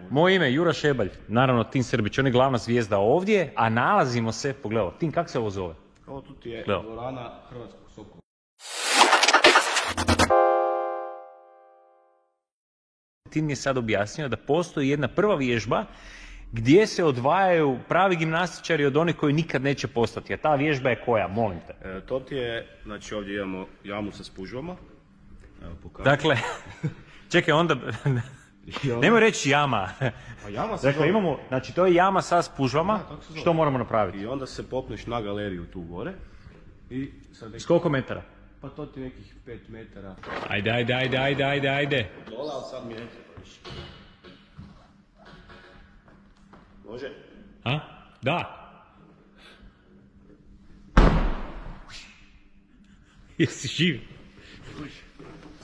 Moje ime je Jura Šebalj, naravno Tin Srbić, on je glavna zvijezda ovdje, a nalazimo se, pogledaj, Tin, kako se ovo zove? Ovo tu ti je dvorana Hrvatskog Sokola. Tin je sad objasnio da postoji jedna prva vježba gdje se odvajaju pravi gimnastičari od onih koji nikad neće postati. A ta vježba je koja, molim te? To ti je, znači ovdje imamo jamu sa spužvama. Evo pokažem. Dakle, čekaj onda... Nemoj reći jama. Pa jama se dakle, zove. imamo, znači to je jama sa spužvama, što moramo napraviti? I onda se popneš na galeriju tu gore. I sad S koliko metara? Pa to ti nekih 5 metara. Ajde. Dole, ali sad mi neće to više. Može? A? Da. Jesi živ?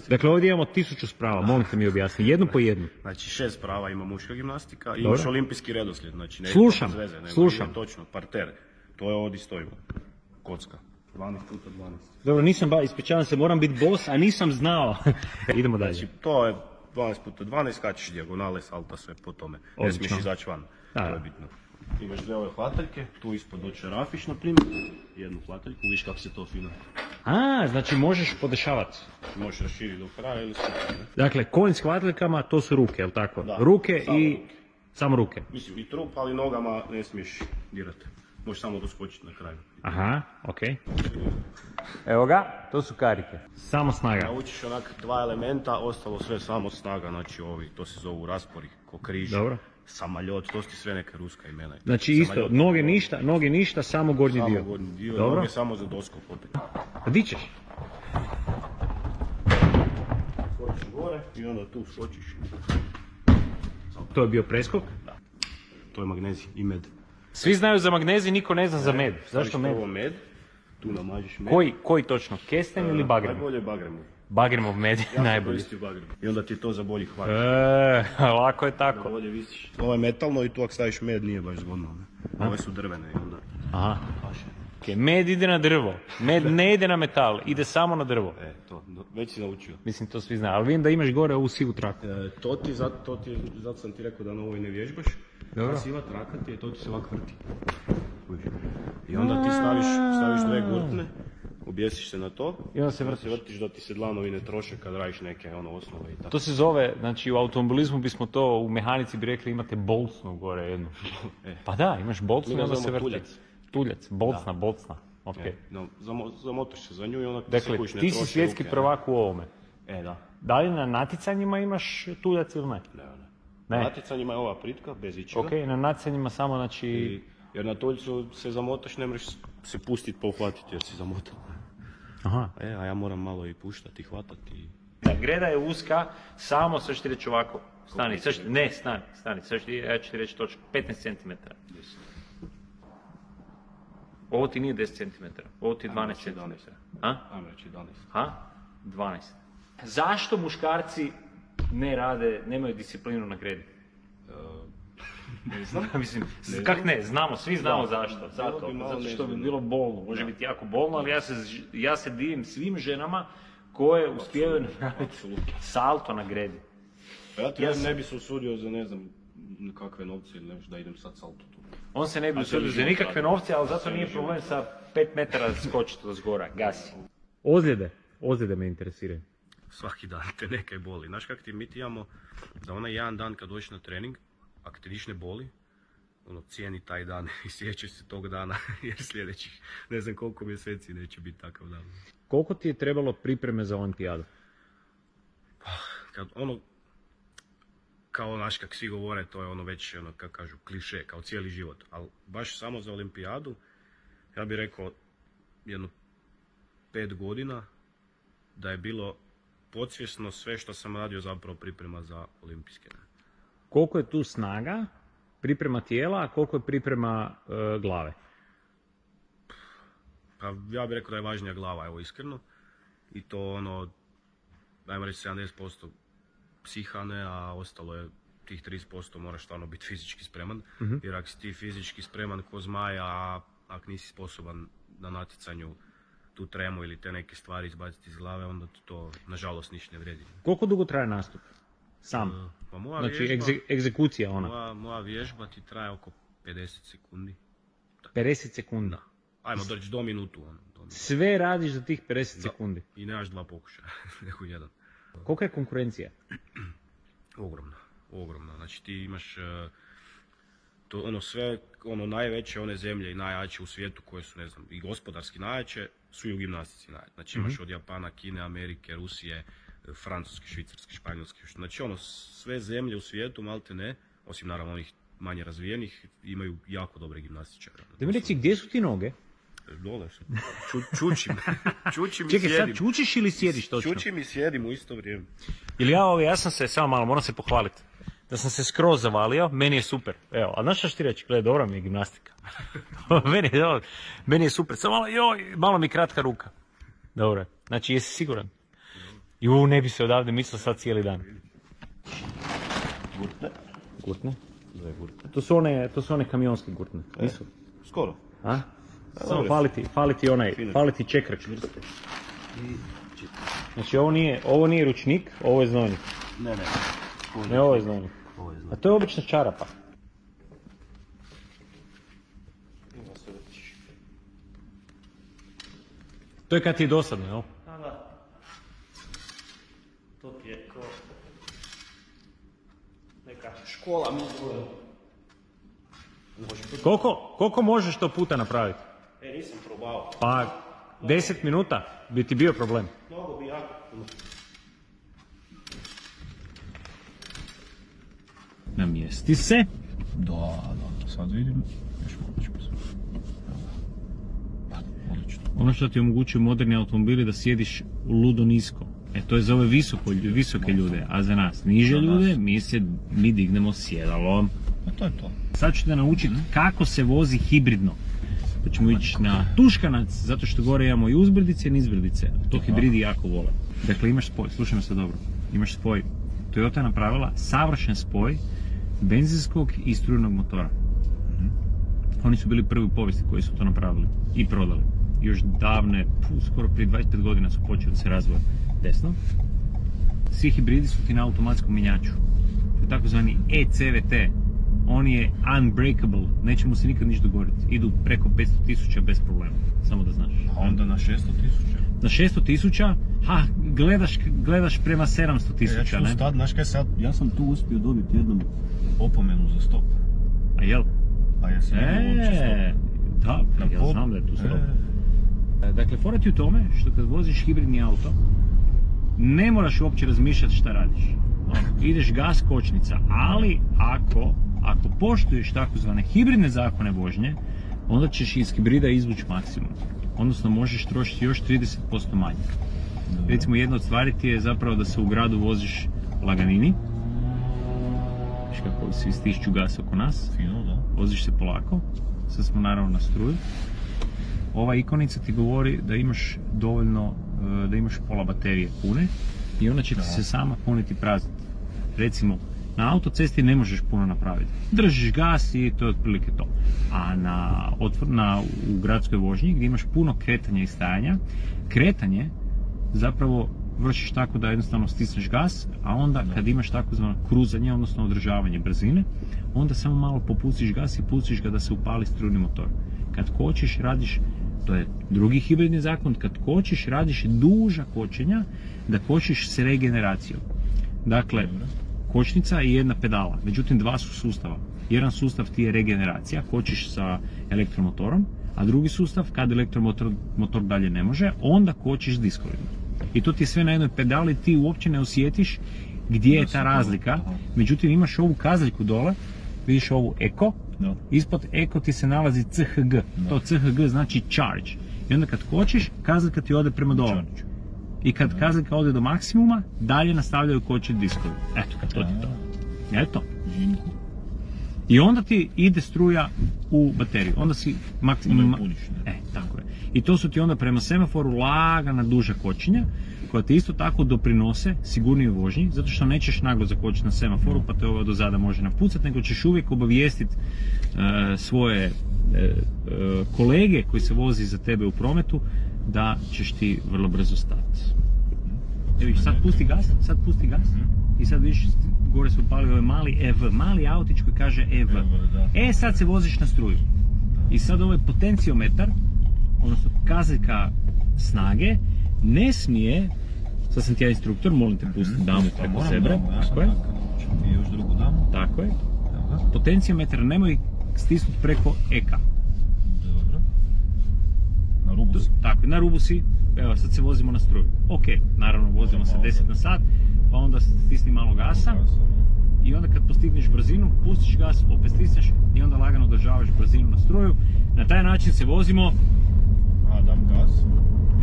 Dakle, ovdje imamo 1000 sprava, molim te mi objasni, jednu po jednu. Znači 6 prava ima muška gimnastika i Dobro. imaš olimpijski redoslijed. Znači, ne Slušam, bez veze, nego slušam. ide točno, parter. To je ovdje stojimo. Kocka. 12 puta 12. Dobro, nisam ispričavam se, moram biti boss, a nisam znao. Idemo dalje. Znači, to je 12 puta 12, skačeš dijagonale, salta, sve po tome. Ne Odlično. smiješ izaći van, Da. to je bitno. Imaš dvije ove hvataljke, tu ispod doće rafiš, na primjer. Jednu hvataljku, vidiš kako se to fino. A, znači možeš podešavati. Možeš raširiti do kraja ili skupiti. Dakle, konj s hvataljkama, to su ruke, jel tako? Da, ruke samo i... ruke. Samo ruke. Mislim, i trup, ali nogama ne smiješ dirati. Možeš samo doskočiti na kraju. Aha, okej. Evo ga, to su karike. Samo snaga. Naučiš onak 2 elementa, ostalo sve samo snaga, znači ovi, to se zovu raspori, ko križ, Dobro. samaljot, to su ti sve neke ruska imena. Znači isto, Samaljot, noge ništa, samo gornji dio. samo gornji dio, Dobro. noge samo za doskok opet. A di ćeš? Skočiš gore i onda tu skočiš. To je bio preskok. To je magnezij i med. Svi znaju za magnezij, niko ne zna za med. Zašto Staviš med? prvo med, tu namažiš med. Koji točno? Kesten ili bagrem? Najbolje je bagrem. Bagremov med je Ja najbolji. koristim bagrem. I onda ti je to za bolji hvat. Lako je tako. Bolje visiš. Ovo je metalno i tu ako staviš med nije baš zgodno. Ne? Ove su drvene i onda Aha. paše. Okay, med ide na drvo. Med ne ide na metal, ide samo na drvo. To, već si naučio. Mislim, to svi znaju. Ali vidim da imaš gore ovu sivu traku. Zato sam ti rekao da na ovoj ne vježbaš. Dobro. Ta siva traka ti je, to ti se ovako vrti. I onda ti staviš dve gurtne, objesiš se na to. I onda se vrtiš. vrtiš da ti se dlanovi ne troše kad radiš neke osnove i tako. To se zove, znači u automobilizmu bismo to, u mehanici bi rekli imate bolcnu gore jednu. Pa da, imaš bolcnu i onda se vrti. Tuljac. Tuljac, bolcna. Ok. No, zamotaš se za nju i onda ti Dakle, kuć ne ti si troši svjetski ruke. prvak u ovome. Da. Da li na natjecanjima imaš tuljac ili ne? Ne. Ne. Na natjecanjima je ova pritka, bez ičega. Ok, na natjecanjima samo znači... Jer na tuljcu se zamotaš, ne možeš se pustiti pa uhvatiti jer si zamotan. Aha. A ja moram malo i puštati i hvatati. Greda je uska, samo sad ću ti reći ovako. Stani, ja ću ti reći točno, 15 cm. Ovo ti nije 10 cm, ovo ti je 12 cm. Ajmo reći 11. Ha? 12. Zašto muškarci ne rade, nemaju disciplinu na gredi? Ne znam. Mislim, Ne kak znam. ne, znamo, svi znamo Da. zašto. Bilo bi malo Zato što bi nezgodno. bilo bolno, može biti jako bolno, ali ja se divim svim ženama koje uspijevaju napraviti Apsolutno. salto na gredi. Pa ja ti Ja sam- ne bi se usudio za ne znam kakve novce ili nešto da idem sad salto tu. On se ne bi A usudio cijeli za život nikakve radim. novce, ali zato Cijeli nije život. problem sa 5 metara skočiti do zgora, gasi. Ozljede me interesiraju. Svaki dan te nekaj boli. Znaš kak mi ti imamo za onaj jedan dan kad dođeš na trening, ako te niš ne boli, cijeni taj dan i sjećaš se tog dana jer sljedećih ne znam koliko mjeseci neće biti takav dan. Koliko ti je trebalo pripreme za olimpijadu? Kad kao znaš kak svi govore, to je već kako kažu kliše, kao cijeli život. Ali baš samo za olimpijadu, ja bih rekao jedno 5 godina da je bilo podsvjesno sve što sam radio zapravo priprema za olimpijske. Koliko je tu snaga, priprema tijela, a koliko je priprema glave? Pa ja bih rekao da je važnija glava, evo iskreno. I to dajmo reći 70% psihane, a ostalo je tih 30% moraš stvarno biti fizički spreman. Jer ako si ti fizički spreman ko zmaj, a ako nisi sposoban na natjecanju tu tremu ili te neke stvari izbaciti iz glave, onda to nažalost ništa ne vredi. Koliko dugo traje nastup? Sam. Pa moja Znači, vježba, egzekucija ona. moja vježba ti traje oko 50 sekundi. 50 sekunda. Ajmo doći do minutu. Do minutu. Sve radiš za tih 50 sekundi. I nemaš 2 pokušaja, nego jedan. Kolika je konkurencija? Ogromna. Znači ti imaš to ono sve, ono najveće one zemlje i najjače u svijetu koje su, ne znam, i gospodarski najjače, su i u gimnastici najjače. Znači imaš od Japana, Kine, Amerike, Rusije, Francuske, Švicarske, Španjolske, znači ono sve zemlje u svijetu, malte ne, osim naravno onih manje razvijenih, imaju jako dobre gimnastičare. Da mi reci, gdje su ti noge? Dole su. Čučim. Čučim i Čekaj, sjedim. sad čučiš ili sjediš točno? Čučim i sjedim u isto vrijeme. Ili ja sam se, samo malo, moram se pohvaliti. Da sam se skroz zavalio, meni je super. Evo, a znaš šta ću ti reći? Gledaj, dobra mi je gimnastika. meni je super. Samo malo mi kratka ruka. Dobro, znači jesi siguran? Ne bi se odavde mislio sad cijeli dan. Gurtne? To su one kamionske gurtne, nisu? Skoro. A? Samo fali ti čekrč. Znači ovo nije ručnik, ovo je znojnik. Ne, ovo je znojnik. A to je obična čarapa. To je kad ti je dosadno, jel? Da. To ti je ko neka škola muzike. Koliko možeš to puta napraviti? Nisam probao. Pa 10 minuta bi ti bio problem. Mnogo bi jako puno. Namjesti se. Da, sad vidim. Još malo ćemo se. Odlično. Ono što ti omogućuju moderni automobili da sjediš ludo nisko. To je za ove visoke ljude, a za nas niže ljude mi dignemo sjedalom. To je to. Sad ću te naučiti kako se vozi hibridno. Pa ćemo ići na Tuškanac, zato što gore imamo i uzbrdice i nizbrdice. To hibridi jako vole. Dakle, imaš spoj, slušaj me sad dobro. Imaš spoj, Toyota je napravila savršen spoj benzinskog i strujnog motora. Oni su bili prvi u povijesti koji su to napravili i prodali. Još davne, skoro prije 25 godina su počeli da se razvoja desno. Svi hibridi su ti na automatskom mjenjaču. To je takozvani e-CVT. On je unbreakable, neće mu se nikad ništa dogoditi. Idu preko 500.000 bez problema, samo da znaš. A onda na 600.000? Na 600.000, gledaš prema 700.000, ja ću tu stati, znaš kaj sad, ja sam tu uspio dobiti jednom opomenu za stop. A jel? A jesi uopće stop? Da, ja znam da je tu stop. Dakle, fora ti u tome što kad voziš hibridni auto, ne moraš uopće razmišljati šta radiš. Ideš gas, kočnica, ali ako poštuješ takozvane hibridne zakone vožnje, onda ćeš iz hibrida izvući maksimum. Odnosno možeš trošiti još 30% manje. Recimo jedna od stvari ti je zapravo da se u gradu voziš laganini. Viš kako svi stišću gas oko nas. Fino, da. Voziš se polako. Sad smo naravno na struju. Ova ikonica ti govori da imaš dovoljno, da imaš pola baterije pune i ona će ti se sama puniti prazniti. Recimo, na autocesti ne možeš puno napraviti. Držiš gas i to je otprilike to. A u gradskoj vožnji gdje imaš puno kretanja i stajanja, kretanje zapravo vršiš tako da jednostavno stisneš gas, a onda kad imaš takozvano kruzanje, odnosno održavanje brzine, onda samo malo popustiš gas i pustiš ga da se upali strujni motor. Kad kočiš, radiš, to je drugi hibridni zakon, kad kočiš, radiš duža kočenja, da kočiš s regeneracijom. Dakle, kočnica i jedna pedala, međutim dva su sustava. Jedan sustav ti je regeneracija, kočiš sa elektromotorom, a drugi sustav, kad elektromotor dalje ne može, onda kočiš s diskovima. I to ti je sve na jednoj pedali, ti uopće ne osjetiš gdje je ta razlika, međutim imaš ovu kazaljku dole, vidiš ovu eko, ispod eko ti se nalazi CHG, to CHG znači charge. I onda kad kočiš, kazaljka ti ode prema dole. I kad kazaljka ode do maksimuma, dalje nastavljaju kočiti diskovi. Eto, to ti to. Eto. I onda ti ide struja u bateriju. Onda si maksimum... tako je. I to su ti onda prema semaforu lagana duža kočenja, koja ti isto tako doprinose sigurnijoj vožnji, zato što nećeš naglo zakočiti na semaforu, pa te ovo dozada može napucati, nego ćeš uvijek obavijestiti svoje kolege koji se vozi za tebe u prometu, da ćeš ti vrlo brzo stati. Evo, sad pusti gas i sad vidiš gore su upalili ovaj mali EV, mali autić koji kaže EV. E, sad se voziš na struju. I sad ovaj potenciometar, odnosno kazaljka snage, ne smije, sad sam ti ja instruktor, molim te pusti damu preko sebe, tako je. I još drugu damu. Tako je. Potenciometar nemoj stisnuti preko eka. Dobro. Na rubu si. Tako, na rubu si. Evo, sad se vozimo na struju. Ok, naravno vozimo se 10 na sat, pa onda stisni malo gasa. I onda kad postigneš brzinu, pustiš gas, opet stisneš i onda lagano održavaš brzinu na struju. Na taj način se vozimo... A, dam gas.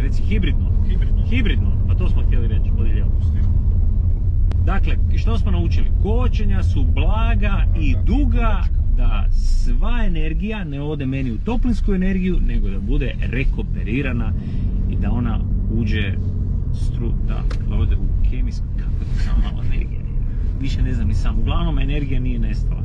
Reci hibridno. Hibridno. Hibridno, pa to smo htjeli reći, vodi lijevo. Dakle, što smo naučili? Kočenja su blaga i duga, da sva energija ne ode meni u toplinsku energiju, nego da bude rekuperirana i da ona uđe da ode u kemijsku, kako je to samo malo energija. Više ne znam ni sam, uglavnom energija nije nestala.